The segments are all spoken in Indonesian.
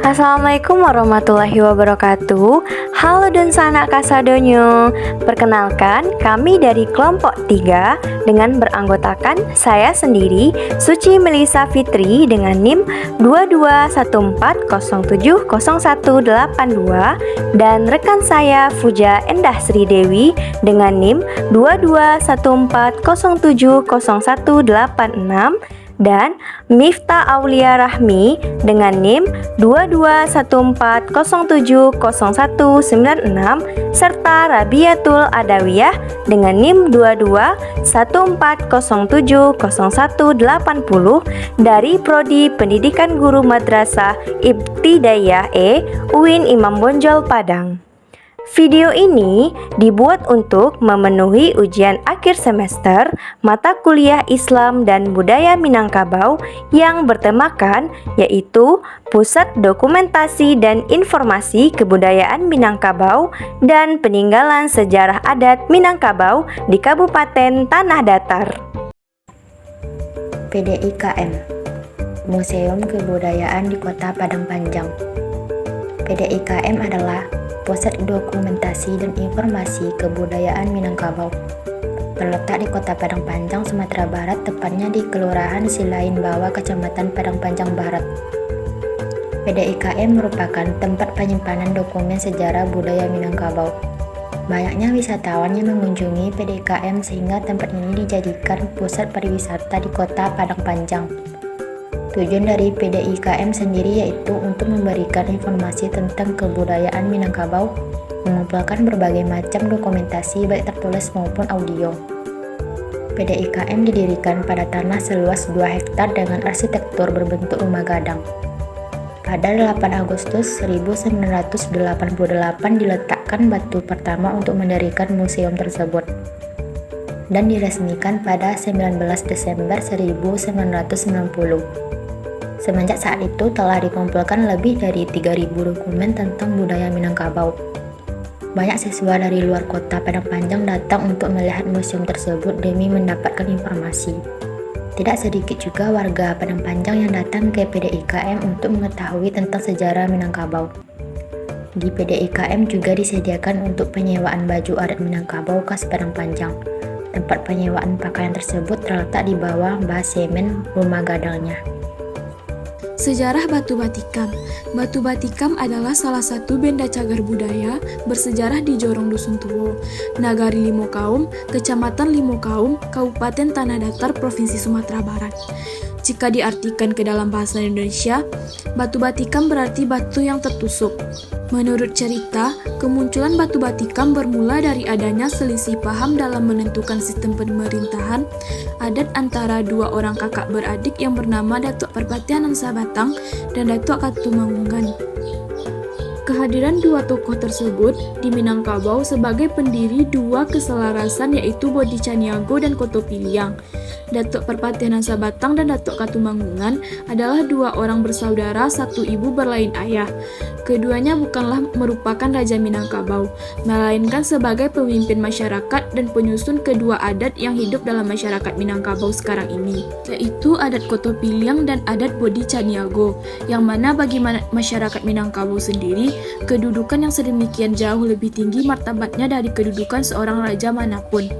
Assalamualaikum warahmatullahi wabarakatuh. Halo dan sanak kasadonyo. Perkenalkan, kami dari kelompok 3 dengan beranggotakan saya sendiri, Suci Melisa Fitri dengan NIM 2214070182 dan rekan saya Fuja Endah Sri Dewi dengan NIM 2214070186 dan Miftah Aulia Rahmi dengan NIM 2214070196 serta Rabiatul Adawiyah dengan NIM 2214070180 dari Prodi Pendidikan Guru Madrasah Ibtidaiyah UIN Imam Bonjol Padang. Video ini dibuat untuk memenuhi ujian akhir semester mata kuliah Islam dan Budaya Minangkabau yang bertemakan yaitu Pusat Dokumentasi dan Informasi Kebudayaan Minangkabau dan Peninggalan Sejarah Adat Minangkabau di Kabupaten Tanah Datar. PDIKM Museum Kebudayaan di Kota Padang Panjang. PDIKM adalah Pusat Dokumentasi dan Informasi Kebudayaan Minangkabau. Terletak di Kota Padang Panjang, Sumatera Barat, tepatnya di Kelurahan Silain Bawah, Kecamatan Padang Panjang Barat. PDIKM merupakan tempat penyimpanan dokumen sejarah budaya Minangkabau. Banyaknya wisatawan yang mengunjungi PDIKM sehingga tempat ini dijadikan pusat pariwisata di Kota Padang Panjang. Tujuan dari PDIKM sendiri yaitu untuk memberikan informasi tentang kebudayaan Minangkabau, mengumpulkan berbagai macam dokumentasi baik tertulis maupun audio. PDIKM didirikan pada tanah seluas 2 hektar dengan arsitektur berbentuk rumah gadang. Pada 8 Agustus 1988 diletakkan batu pertama untuk mendirikan museum tersebut dan diresmikan pada 19 Desember 1990. Semenjak saat itu telah dikumpulkan lebih dari 3.000 dokumen tentang budaya Minangkabau. Banyak siswa dari luar kota Padang Panjang datang untuk melihat museum tersebut demi mendapatkan informasi. Tidak sedikit juga warga Padang Panjang yang datang ke PDIKM untuk mengetahui tentang sejarah Minangkabau. Di PDIKM juga disediakan untuk penyewaan baju adat Minangkabau khas Padang Panjang. Tempat penyewaan pakaian tersebut terletak di bawah basemen rumah gadangnya. Sejarah Batu Batikam. Batu Batikam adalah salah satu benda cagar budaya bersejarah di Jorong Dusun Tuwo, Nagari Limokaum, Kecamatan Limokaum, Kabupaten Tanah Datar, Provinsi Sumatera Barat. Jika diartikan ke dalam bahasa Indonesia, Batu Batikam berarti batu yang tertusuk. Menurut cerita, kemunculan Batu Batikam bermula dari adanya selisih paham dalam menentukan sistem pemerintahan adat antara 2 orang kakak beradik yang bernama Datuk Perpatian Sabatang dan Datuk Katumanggungan. Kehadiran 2 tokoh tersebut di Minangkabau sebagai pendiri 2 keselarasan yaitu Bodi Caniago dan Koto Piliang. Datuk Perpatian Sabatang dan Datuk Katumanggungan adalah 2 orang bersaudara satu ibu berlain ayah. Keduanya bukanlah merupakan Raja Minangkabau, melainkan sebagai pemimpin masyarakat dan penyusun kedua adat yang hidup dalam masyarakat Minangkabau sekarang ini, yaitu adat Koto Piliang dan adat Bodi Caniago, yang mana bagi masyarakat Minangkabau sendiri, kedudukan yang sedemikian jauh lebih tinggi martabatnya dari kedudukan seorang raja manapun.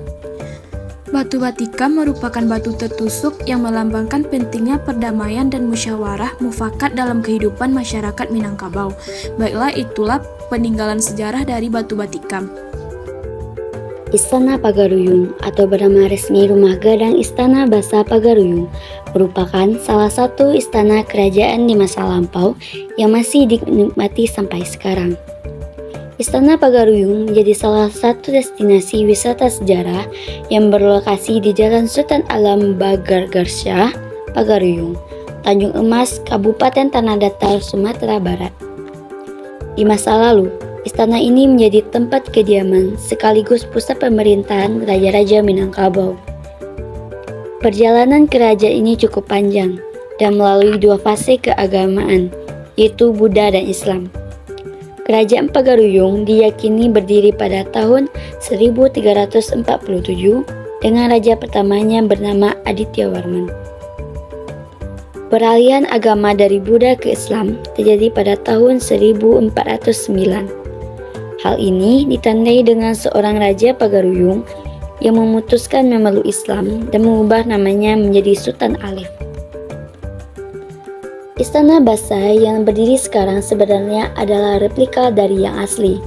Batu Batikam merupakan batu tertusuk yang melambangkan pentingnya perdamaian dan musyawarah mufakat dalam kehidupan masyarakat Minangkabau. Baiklah, itulah peninggalan sejarah dari Batu Batikam. Istana Pagaruyung atau bernama resmi Rumah Gadang Istana Basa Pagaruyung merupakan salah satu istana kerajaan di masa lampau yang masih dinikmati sampai sekarang. Istana Pagaruyung menjadi salah satu destinasi wisata sejarah yang berlokasi di Jalan Sultan Alam Bagargarsyah, Pagaruyung, Tanjung Emas, Kabupaten Tanah Datar, Sumatera Barat. Di masa lalu, istana ini menjadi tempat kediaman sekaligus pusat pemerintahan Raja-Raja Minangkabau. Perjalanan kerajaan ini cukup panjang dan melalui 2 fase keagamaan, yaitu Buddha dan Islam. Kerajaan Pagaruyung diyakini berdiri pada tahun 1347 dengan raja pertamanya bernama Aditya Warman. Peralihan agama dari Buddha ke Islam terjadi pada tahun 1409. Hal ini ditandai dengan seorang raja Pagaruyung yang memutuskan memeluk Islam dan mengubah namanya menjadi Sultan Alif. Istana Basai yang berdiri sekarang sebenarnya adalah replika dari yang asli.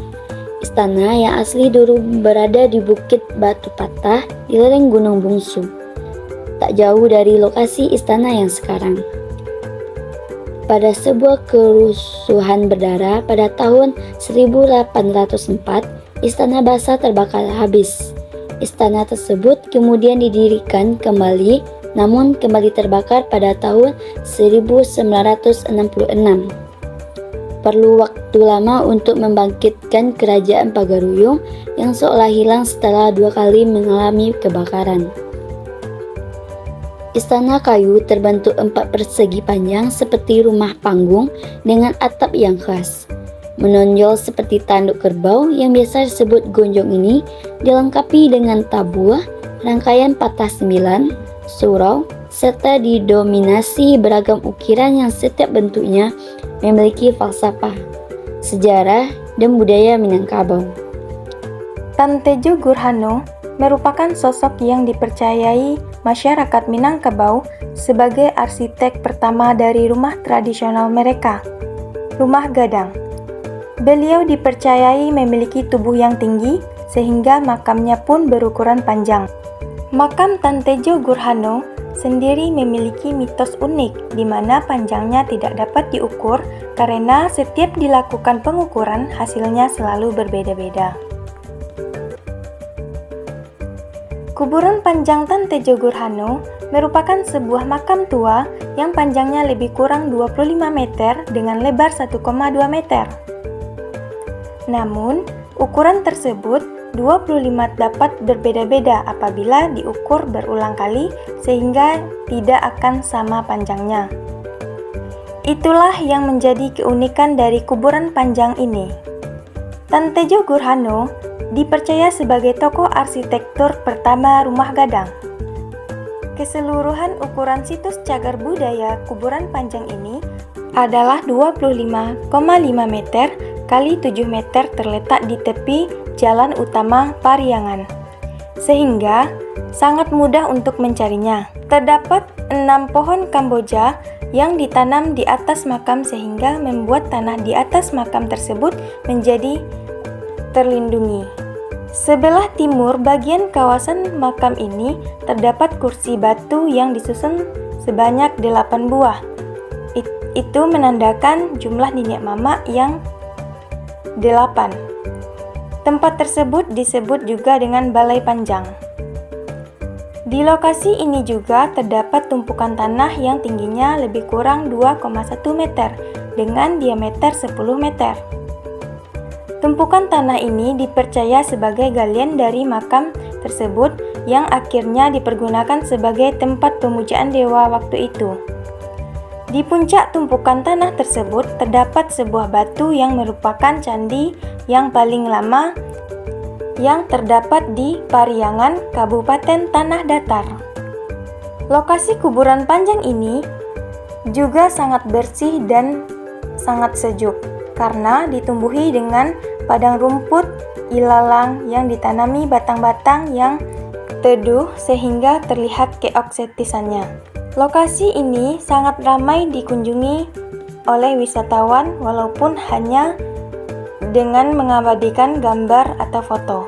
Istana yang asli dulu berada di Bukit Batu Patah di lereng Gunung Bungsu, tak jauh dari lokasi istana yang sekarang. Pada sebuah kerusuhan berdarah pada tahun 1804, Istana Basah terbakar habis. Istana tersebut kemudian didirikan kembali, namun kembali terbakar pada tahun 1966. Perlu waktu lama untuk membangkitkan kerajaan Pagaruyung yang seolah hilang setelah 2 kali mengalami kebakaran. Istana kayu terbentuk 4 persegi panjang seperti rumah panggung dengan atap yang khas. Menonjol seperti tanduk kerbau yang biasa disebut gonjong ini dilengkapi dengan tabuh, rangkaian patah 9, surau, serta didominasi beragam ukiran yang setiap bentuknya memiliki falsafah, sejarah, dan budaya Minangkabau. Tan Tejo Gurhano merupakan sosok yang dipercayai masyarakat Minangkabau sebagai arsitek pertama dari rumah tradisional mereka, rumah gadang. Beliau dipercayai memiliki tubuh yang tinggi sehingga makamnya pun berukuran panjang. Makam Tan Tejo Gurhano sendiri memiliki mitos unik di mana panjangnya tidak dapat diukur karena setiap dilakukan pengukuran hasilnya selalu berbeda-beda. Kuburan panjang Tan Tejo Gurhano merupakan sebuah makam tua yang panjangnya lebih kurang 25 meter dengan lebar 1,2 meter. Namun, ukuran tersebut 25 dapat berbeda-beda apabila diukur berulang kali sehingga tidak akan sama panjangnya. Itulah yang menjadi keunikan dari kuburan panjang ini. Tan Tejo Gurhano dipercaya sebagai tokoh arsitektur pertama rumah gadang. Keseluruhan ukuran situs cagar budaya kuburan panjang ini adalah 25,5 meter kali 7 meter terletak di tepi jalan utama Pariangan, sehingga sangat mudah untuk mencarinya. Terdapat 6 pohon Kamboja yang ditanam di atas makam sehingga membuat tanah di atas makam tersebut menjadi terlindungi. Sebelah timur bagian kawasan makam ini terdapat kursi batu yang disusun sebanyak 8 buah. Itu menandakan jumlah nenek mama yang 8. Tempat tersebut disebut juga dengan Balai Panjang. Di lokasi ini juga terdapat tumpukan tanah yang tingginya lebih kurang 2,1 meter dengan diameter 10 meter. Tumpukan tanah ini dipercaya sebagai galian dari makam tersebut yang akhirnya dipergunakan sebagai tempat pemujaan dewa waktu itu. Di puncak tumpukan tanah tersebut terdapat sebuah batu yang merupakan candi yang paling lama yang terdapat di Pariangan, Kabupaten Tanah Datar. Lokasi kuburan panjang ini juga sangat bersih dan sangat sejuk karena ditumbuhi dengan padang rumput ilalang yang ditanami batang-batang yang teduh sehingga terlihat keoksetisannya. Lokasi ini sangat ramai dikunjungi oleh wisatawan walaupun hanya dengan mengabadikan gambar atau foto.